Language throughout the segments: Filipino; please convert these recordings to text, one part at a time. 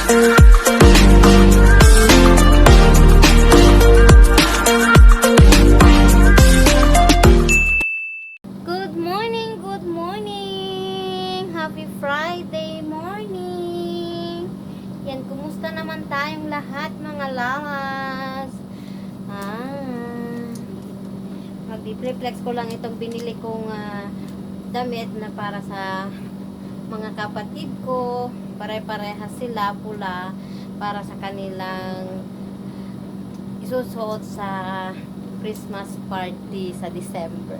Good morning, good morning. Happy Friday morning. Yan, kumusta naman tayong lahat mga lawas? Mag-reflex ko lang itong binili kong damit na para sa mga kapatid ko. Pare-parehas sila, pula, para sa kanilang isusuot sa Christmas party sa December.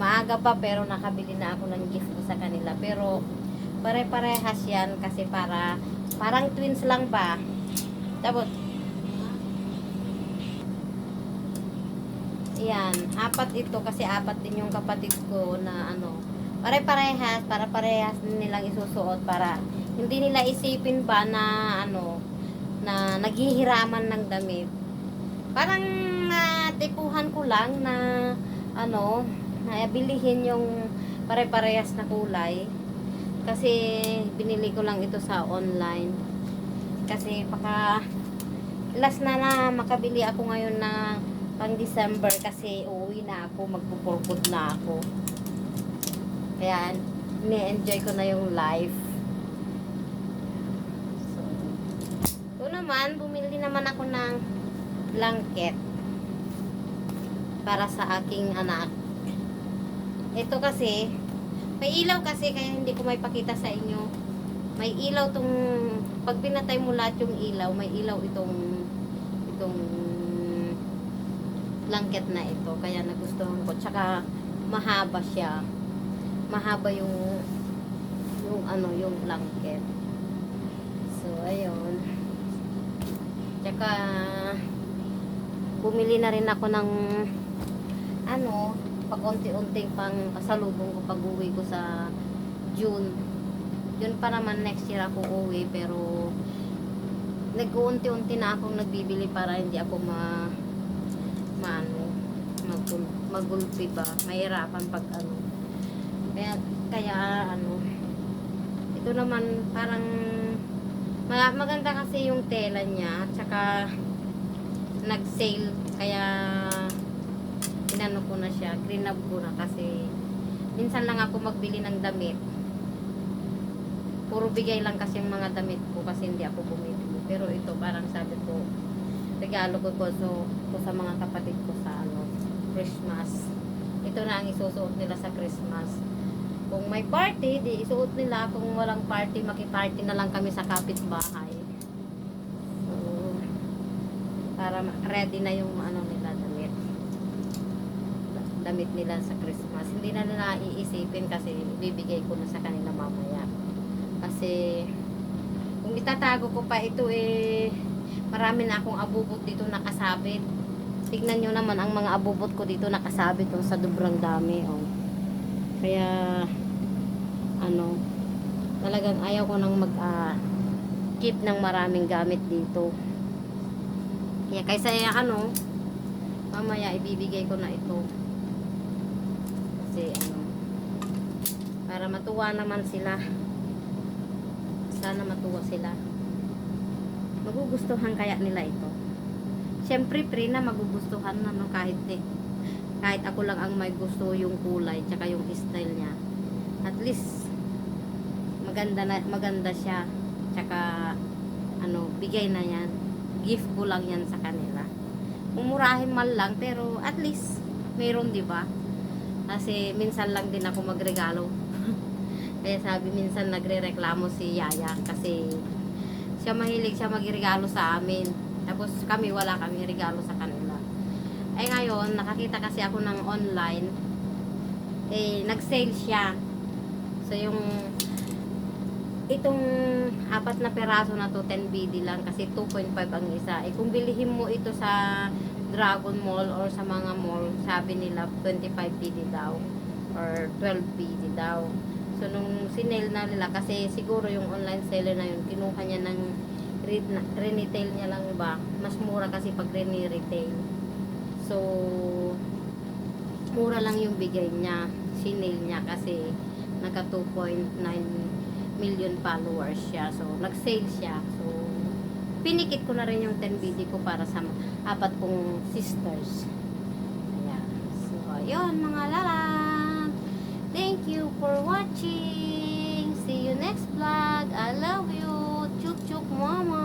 Maaga pa pero nakabili na ako ng gift ko sa kanila. Pero pare-parehas yan kasi parang twins lang ba. Tapos yan, apat ito kasi apat din yung kapatid ko na pare-parehas, para parehas nilang isusuot para hindi nila isipin ba na na naghihiraman ng damit. Parang tipuhan ko lang na bilihin yung pare-parehas na kulay kasi binili ko lang ito sa online kasi baka last na makabili ako ngayon na pang December kasi uuwi na ako, magpupurpod na ako, kaya ni-enjoy ko na yung life. So ito naman, bumili naman ako ng blanket para sa aking anak. Ito kasi, may ilaw kasi kaya hindi ko may pakita sa inyo. May ilaw tong, pag pinatay mo lahat yung ilaw, may ilaw itong blanket na ito. Kaya nagustuhan ko. Tsaka mahaba siya. Mahaba yung blanket. So, ayun. Tsaka, bumili na rin ako ng pag-unti-unting pang pasalubong ko pag-uwi ko sa June. Yun pa naman next year ako uwi, pero nag-uunti-unti na akong nagbibili para hindi ako magulpi ba, mahirapan pag kaya ito naman parang maganda kasi yung tela niya, tsaka nag-sale kaya ko na siya, green up ko na kasi minsan lang ako magbili ng damit, puro bigay lang kasi yung mga damit ko kasi hindi ako bumili. Pero ito parang sabi ko, regalo ko sa mga kapatid ko sa Christmas. Ito na ang isusuot nila sa Christmas. Kung may party, di isuot nila. Kung walang party, makiparty na lang kami sa kapitbahay. So para ready na yung nila damit nila sa Christmas. Hindi na nila iisipin kasi bibigay ko na sa kanila mamaya. Kasi kung itatago ko pa ito marami na akong abubot dito nakasabit. Tignan nyo naman ang mga abubot ko dito nakasabit sa sobrang dami. Kaya talagang ayaw ko nang keep ng maraming gamit dito. Kaya kaysa mamaya ibibigay ko na ito. Kasi para matuwa naman sila. Sana matuwa sila. Magugustuhan kaya nila ito. Siyempre pre na magugustuhan na kahit ako lang ang may gusto yung kulay tsaka yung style niya. At least maganda siya. Tsaka bigay na yan. Gift ko lang yan sa kanila. Umurahin man lang pero at least meron, di ba? Kasi minsan lang din ako magregalo. Kaya sabi minsan nagrereklamo si Yaya kasi siya mahilig siya magregalo sa amin. Tapos kami wala kami regalo sa kanila. Ngayon nakakita kasi ako ng online. Nag-sale siya. So itong 4 na peraso na to 10 BD lang kasi 2.5 ang isa. Kung bilihin mo ito sa Dragon Mall or sa mga mall, sabi nila 25 BD daw or 12 BD daw. So nung sinale na nila kasi siguro yung online seller na yun kinuha niya ng retail niya lang ba, mas mura kasi pag retail. So mura lang yung bigay niya, sinale niya kasi naka 2.9 million followers siya. So nag-sale siya. So pinikit ko na rin yung 10 BD ko para sa apat kong sisters. Ayan. So, ayun mga lalab. Thank you for watching. See you next vlog. I love you. Chuk chuk mama.